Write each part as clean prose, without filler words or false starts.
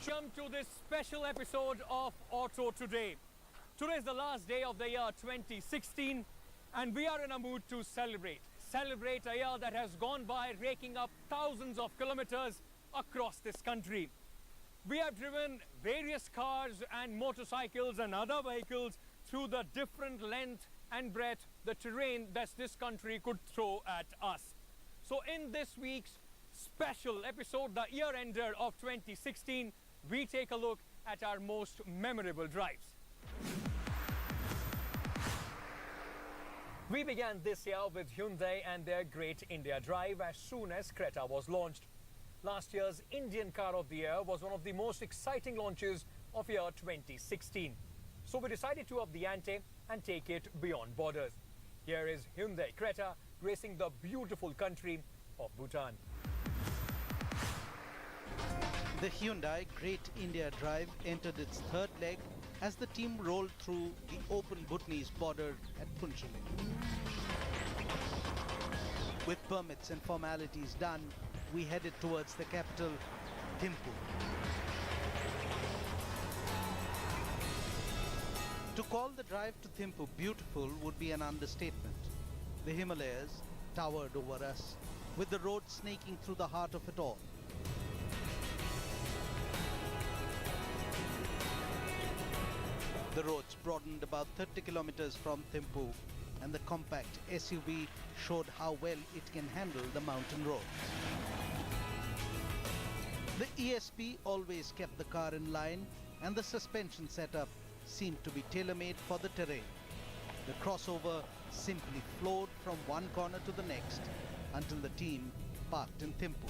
welcome to this special episode of Auto Today. Today is the last day of the year 2016 and we are in a mood to celebrate. Celebrate a year that has gone by, raking up thousands of kilometers across this country. We have driven various cars and motorcycles and other vehicles through the different length and breadth, the terrain that this country could throw at us. So in this week's special episode, the year-ender of 2016, we take a look at our most memorable drives. We began this year with Hyundai and their Great India Drive as soon as Creta was launched. Last year's Indian Car of the Year was one of the most exciting launches of year 2016. So we decided to up the ante and take it beyond borders. Here is Hyundai Creta gracing the beautiful country of Bhutan. The Hyundai Great India Drive entered its third leg as the team rolled through the open Bhutanese border at Phuntsholing. With permits and formalities done, we headed towards the capital, Thimphu. To call the drive to Thimphu beautiful would be an understatement. The Himalayas towered over us, with the road snaking through the heart of it all. The roads broadened about 30 kilometers from Thimphu, and the compact SUV showed how well it can handle the mountain roads. The ESP always kept the car in line, and the suspension setup seemed to be tailor-made for the terrain. The crossover simply flowed from one corner to the next until the team parked in Thimphu.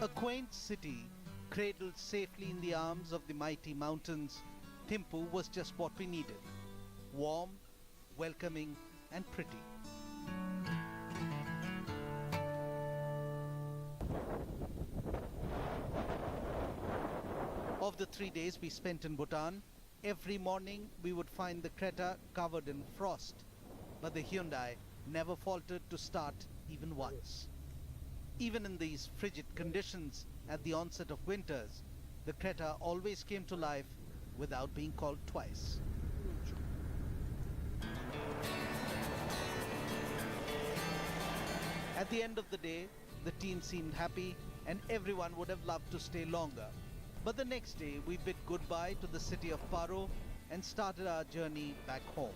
A quaint city, cradled safely in the arms of the mighty mountains, Thimphu was just what we needed. Warm, welcoming and pretty. Of the 3 days we spent in Bhutan, every morning we would find the Creta covered in frost, but the Hyundai never faltered to start even once. Even in these frigid conditions at the onset of winters, the Creta always came to life without being called twice. At the end of the day, the team seemed happy and everyone would have loved to stay longer. But the next day, we bid goodbye to the city of Paro and started our journey back home.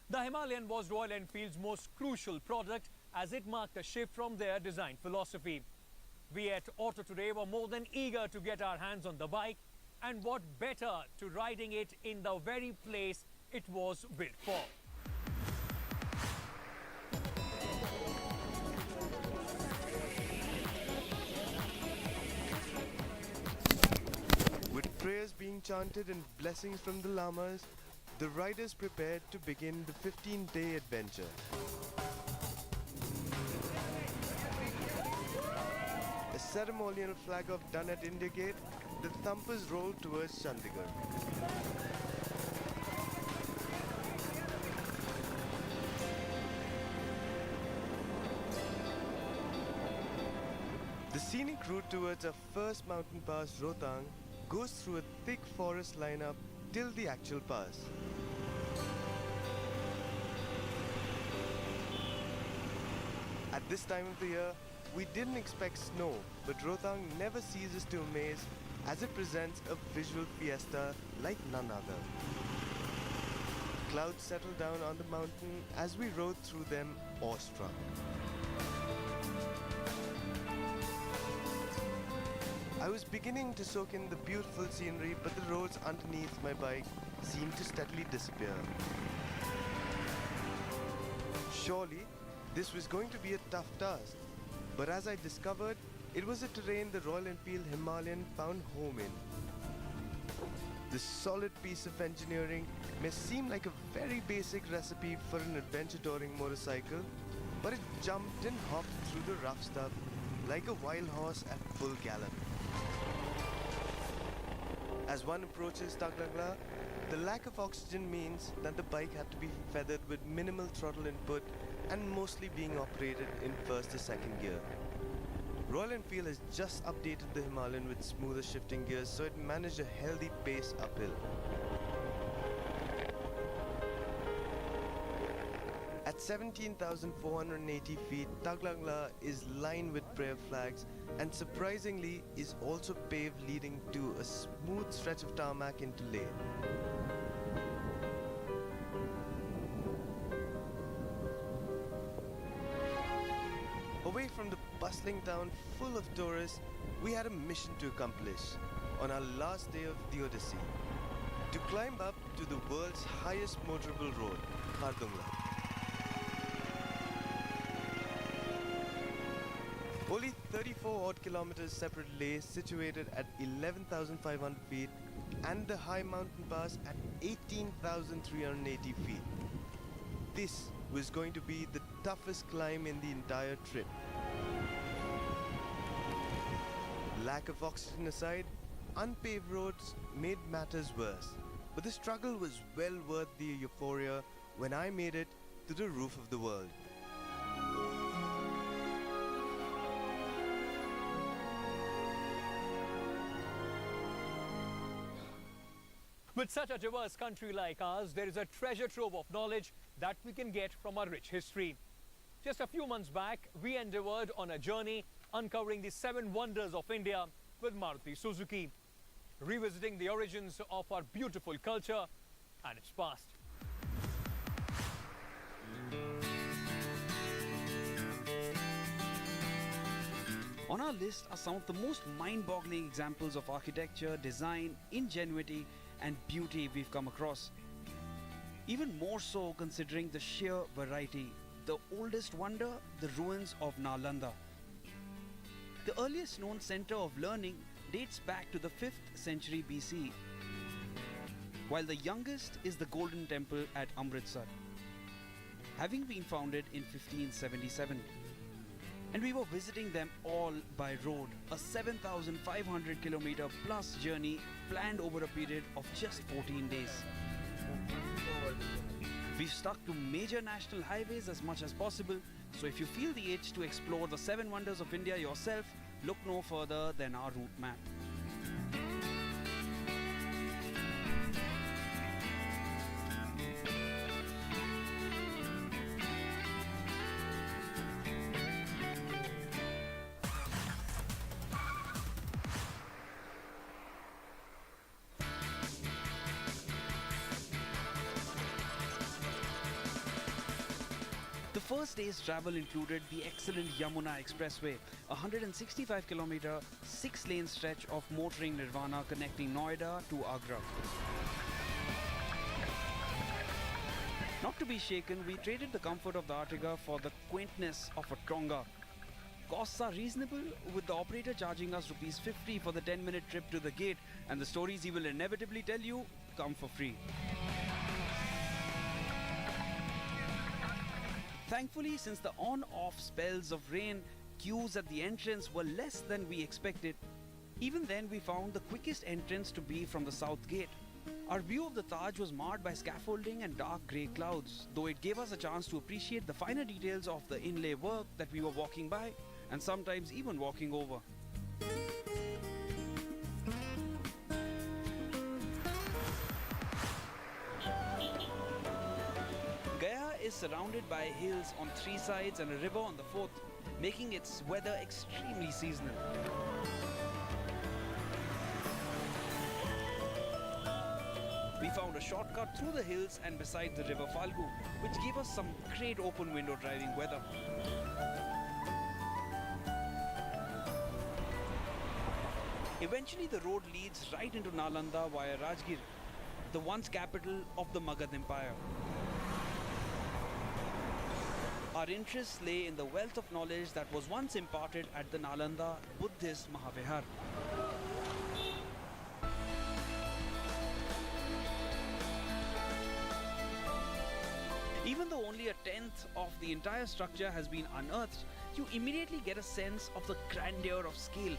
The Himalayan was Royal Enfield's most crucial product as it marked a shift from their design philosophy. We at Auto Today were more than eager to get our hands on the bike, and what better to riding it in the very place it was built for. With prayers being chanted and blessings from the lamas, the riders prepared to begin the 15-day adventure. A ceremonial flag-off done at India Gate, the thumpers rolled towards Chandigarh. The scenic route towards our first mountain pass, Rohtang, goes through a thick forest lineup till the actual pass. At this time of the year, we didn't expect snow, but Rohtang never ceases to amaze as it presents a visual fiesta like none other. Clouds settled down on the mountain as we rode through them awestruck. I was beginning to soak in the beautiful scenery, but the roads underneath my bike seemed to steadily disappear. Surely, this was going to be a tough task, but as I discovered, it was a terrain the Royal Enfield Himalayan found home in. This solid piece of engineering may seem like a very basic recipe for an adventure touring motorcycle, but it jumped and hopped through the rough stuff like a wild horse at full gallop. As one approaches Taklangla, the lack of oxygen means that the bike had to be feathered with minimal throttle input and mostly being operated in first or second gear. Royal Enfield has just updated the Himalayan with smoother shifting gears, so it managed a healthy pace uphill. At 17,480 feet, Taklangla is lined with prayer flags and surprisingly is also paved, leading to a smooth stretch of tarmac into Leh. Away from the bustling town full of tourists, we had a mission to accomplish on our last day of the Odyssey, to climb up to the world's highest motorable road, Khardungla. Only 34 odd kilometers separate Leh, situated at 11,500 feet, and the high mountain pass at 18,380 feet. This was going to be the toughest climb in the entire trip. Lack of oxygen aside, unpaved roads made matters worse. But the struggle was well worth the euphoria when I made it to the roof of the world. With such a diverse country like ours, there is a treasure trove of knowledge that we can get from our rich history. Just a few months back, we endeavored on a journey uncovering the 7 wonders of India with Maruti Suzuki, revisiting the origins of our beautiful culture and its past. On our list are some of the most mind-boggling examples of architecture, design, ingenuity and beauty we've come across. Even more so considering the sheer variety. The oldest wonder, the ruins of Nalanda. The earliest known center of learning dates back to the 5th century BC, while the youngest is the Golden Temple at Amritsar, having been founded in 1577. And we were visiting them all by road, a 7,500 kilometer plus journey planned over a period of just 14 days. We've stuck to major national highways as much as possible, so if you feel the itch to explore the 7 wonders of India yourself, look no further than our route map. The first day's travel included the excellent Yamuna Expressway, a 165 kilometer, 6-lane stretch of motoring nirvana connecting Noida to Agra. Not to be shaken, we traded the comfort of the Artiga for the quaintness of a Tonga. Costs are reasonable, with the operator charging us ₹50 for the 10-minute trip to the gate, and the stories he will inevitably tell you come for free. Thankfully, since the on-off spells of rain, queues at the entrance were less than we expected. Even then, we found the quickest entrance to be from the south gate. Our view of the Taj was marred by scaffolding and dark grey clouds, though it gave us a chance to appreciate the finer details of the inlay work that we were walking by, and sometimes even walking over. Gaya is surrounded by hills on 3 sides and a river on the 4th, making its weather extremely seasonal. We found a shortcut through the hills and beside the river Falgu, which gave us some great open window driving weather. Eventually the road leads right into Nalanda via Rajgir, the once capital of the Magad Empire. Our interests lay in the wealth of knowledge that was once imparted at the Nalanda Buddhist Mahavihar. Even though only a tenth of the entire structure has been unearthed, you immediately get a sense of the grandeur of scale.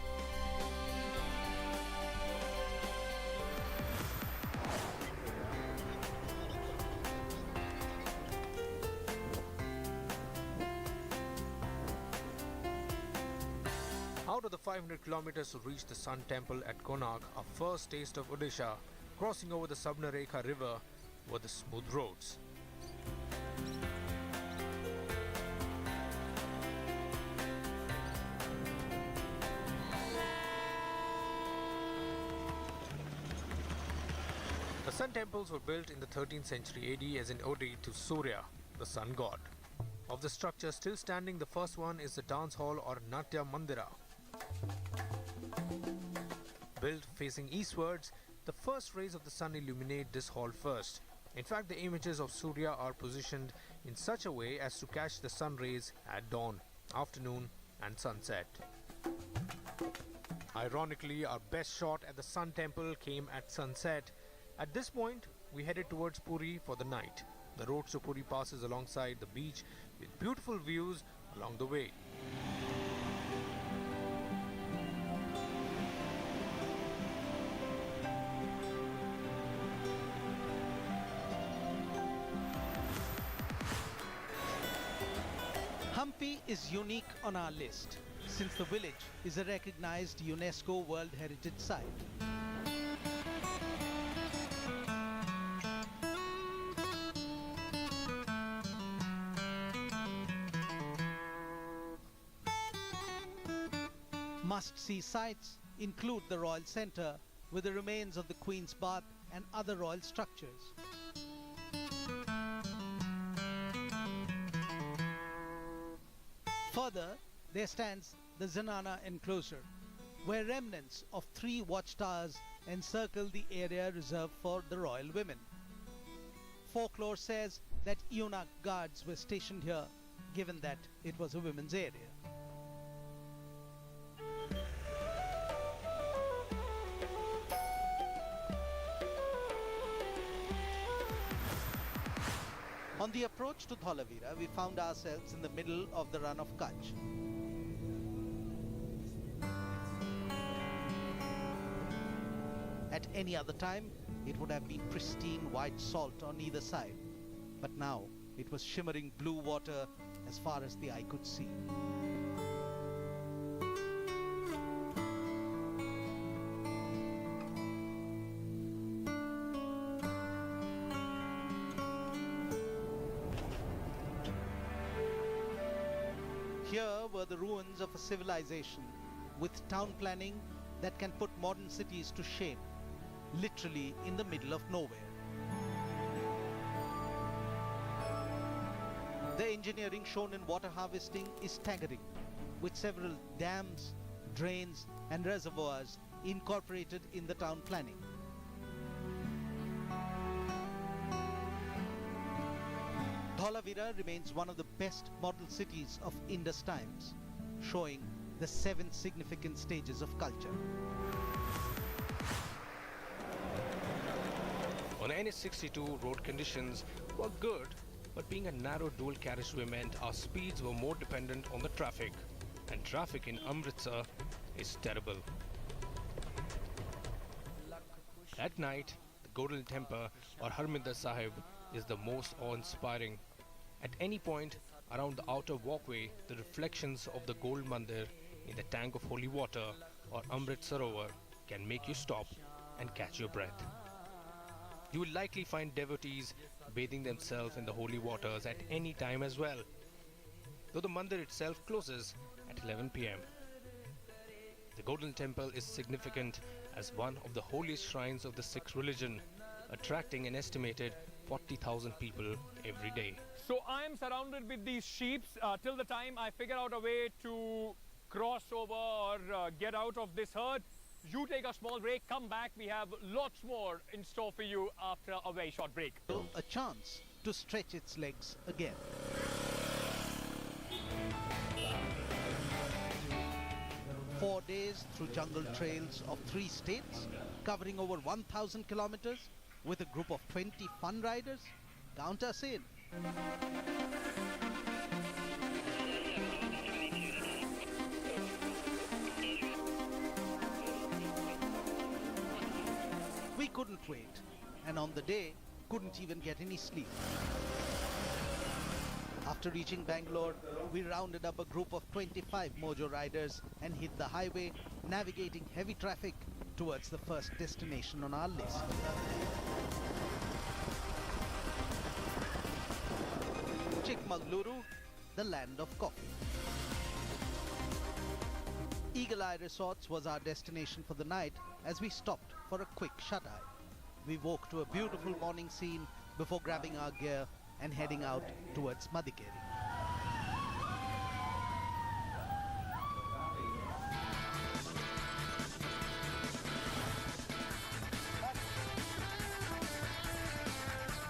Out of the 500 kilometers to reach the Sun Temple at Konark, our first taste of Odisha, crossing over the Subnarekha river, were the smooth roads. The Sun Temples were built in the 13th century AD as an ode to Surya, the sun god. Of the structure still standing, the first one is the dance hall or Natya Mandira. Built facing eastwards, the first rays of the sun illuminate this hall first. In fact, the images of Surya are positioned in such a way as to catch the sun rays at dawn, afternoon and sunset. Ironically, our best shot at the Sun Temple came at sunset. At this point, we headed towards Puri for the night. The road to Puri passes alongside the beach with beautiful views along the way. Hampi is unique on our list since the village is a recognized UNESCO World Heritage Site. Must-see sites include the Royal Centre with the remains of the Queen's Bath and other royal structures. Further, there stands the Zenana enclosure, where remnants of 3 watchtowers encircle the area reserved for the royal women. Folklore says that eunuch guards were stationed here, given that it was a women's area. On the approach to Dhalavira, we found ourselves in the middle of the run of Kutch. At any other time, it would have been pristine white salt on either side. But now, it was shimmering blue water as far as the eye could see. Here were the ruins of a civilization with town planning that can put modern cities to shame, literally in the middle of nowhere. The engineering shown in water harvesting is staggering, with several dams, drains and reservoirs incorporated in the town planning. Dhalavira remains one of the best model cities of Indus times, showing the 7 significant stages of culture. On NH62, road conditions were good, but being a narrow dual carriageway meant our speeds were more dependent on the traffic, and traffic in Amritsar is terrible. At night, the Golden Temple or Harminder Sahib is the most awe-inspiring. At any point around the outer walkway, the reflections of the Gold Mandir in the tank of holy water or Amrit Sarovar can make you stop and catch your breath. You will likely find devotees bathing themselves in the holy waters at any time as well, though the mandir itself closes at 11 p.m. The Golden Temple is significant as one of the holiest shrines of the Sikh religion, attracting an estimated 40,000 people every day. So I am surrounded with these sheep till the time I figure out a way to cross over or get out of this herd. You take a small break, come back. We have lots more in store for you after a very short break. A chance to stretch its legs again. Four days through jungle trails of 3 states, covering over 1,000 kilometers with a group of 20 fun riders. Count us in. We couldn't wait, and on the day, couldn't even get any sleep. After reaching Bangalore, we rounded up a group of 25 Mojo riders and hit the highway, navigating heavy traffic towards the first destination on our list. Chikmagaluru, the land of coffee. Eagle Eye Resorts was our destination for the night as we stopped for a quick shut-eye. We woke to a beautiful morning scene before grabbing our gear and heading out towards Madikeri.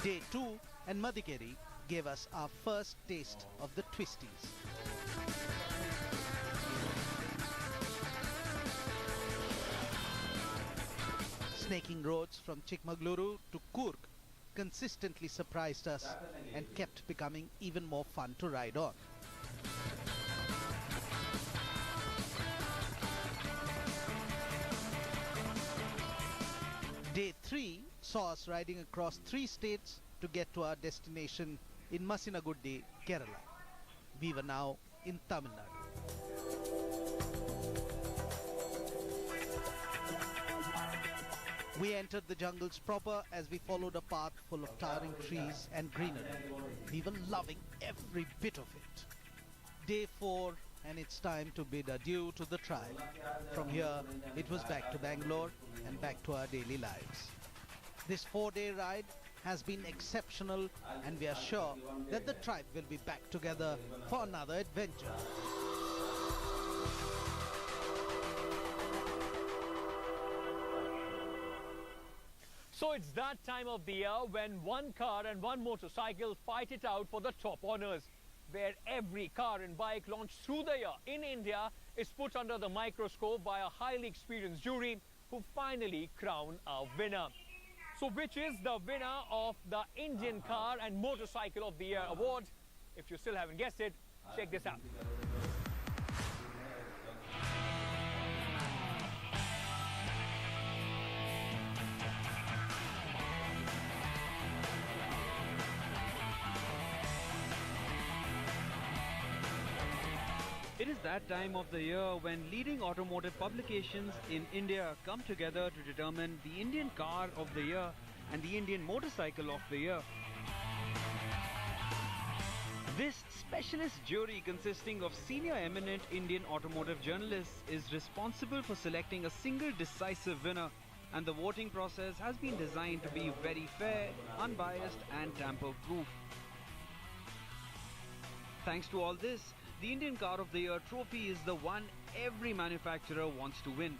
Day 2 and Madikeri gave us our first taste of the twisties. Snaking roads from Chikmagaluru to Coorg consistently surprised us and kept becoming even more fun to ride on. Day 3 saw us riding across 3 states to get to our destination in Masinaguddi, Kerala. We were now in Tamil Nadu. We entered the jungles proper as we followed a path full of towering trees and greenery. We were loving every bit of it. Day 4 and it's time to bid adieu to the tribe. From here, it was back to Bangalore and back to our daily lives. This 4-day ride has been exceptional and we are sure that the tribe will be back together for another adventure. So it's that time of the year when one car and one motorcycle fight it out for the top honors, where every car and bike launched through the year in India is put under the microscope by a highly experienced jury who finally crown a winner. So which is the winner of the Indian Car and Motorcycle of the Year award? If you still haven't guessed it, check this out. It is that time of the year when leading automotive publications in India come together to determine the Indian Car of the Year and the Indian Motorcycle of the Year. This specialist jury, consisting of senior eminent Indian automotive journalists, is responsible for selecting a single decisive winner, and the voting process has been designed to be very fair, unbiased and tamper-proof. Thanks to all this, the Indian Car of the Year trophy is the one every manufacturer wants to win.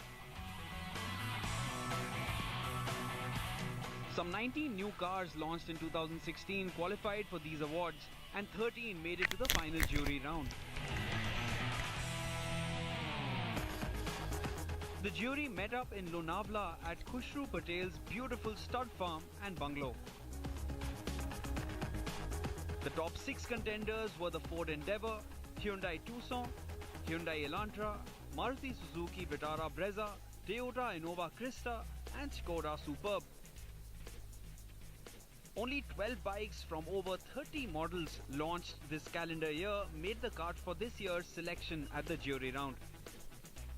Some 19 new cars launched in 2016 qualified for these awards, and 13 made it to the final jury round. The jury met up in Lonavala at Khushru Patel's beautiful stud farm and bungalow. The top 6 contenders were the Ford Endeavour, Hyundai Tucson, Hyundai Elantra, Maruti Suzuki Vitara Brezza, Toyota Innova Krista and Skoda Superb. Only 12 bikes from over 30 models launched this calendar year made the cut for this year's selection at the jury round.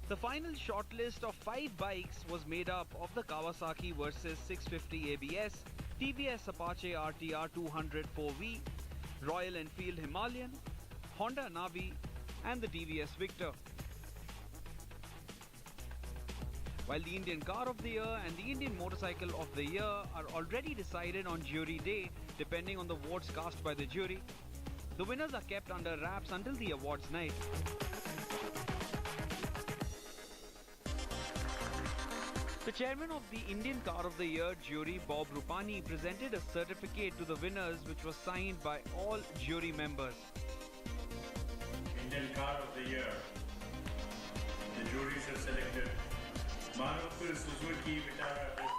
The final shortlist of 5 bikes was made up of the Kawasaki Versys 650 ABS, TVS Apache RTR 200 4V, Royal Enfield Himalayan, Honda Navi and the TVS Victor. While the Indian Car of the Year and the Indian Motorcycle of the Year are already decided on jury day depending on the votes cast by the jury, the winners are kept under wraps until the awards night. The chairman of the Indian Car of the Year jury, Bob Rupani, presented a certificate to the winners which was signed by all jury members. Indian Car of the Year. The juries have selected Maruti Suzuki Vitara Brezza.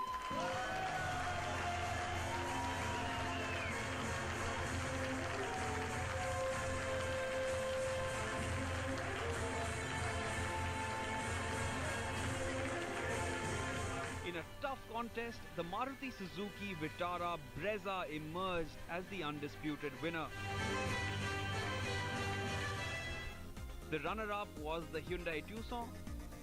tough contest, the Maruti Suzuki Vitara Brezza emerged as the undisputed winner. The runner-up was the Hyundai Tucson,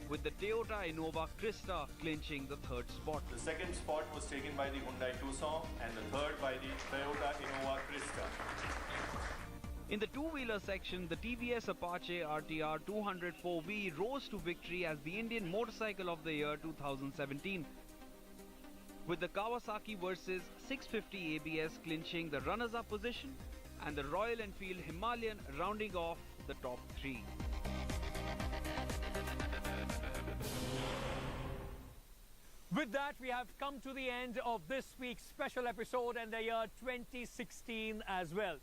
with the Toyota Innova Krista clinching the third spot. The second spot was taken by the Hyundai Tucson and the third by the Toyota Innova Krista. In the two-wheeler section, the TVS Apache RTR 204V rose to victory as the Indian Motorcycle of the Year 2017, with the Kawasaki Versys 650 ABS clinching the runners-up position and the Royal Enfield Himalayan rounding off the top three. With that, we have come to the end of this week's special episode and the year 2016 as well.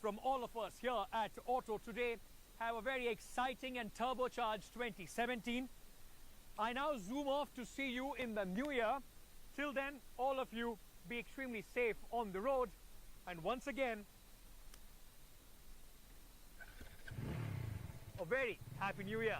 From all of us here at Auto Today, have a very exciting and turbocharged 2017. I now zoom off to see you in the new year. Till then, all of you be extremely safe on the road. And once again, a very happy new year.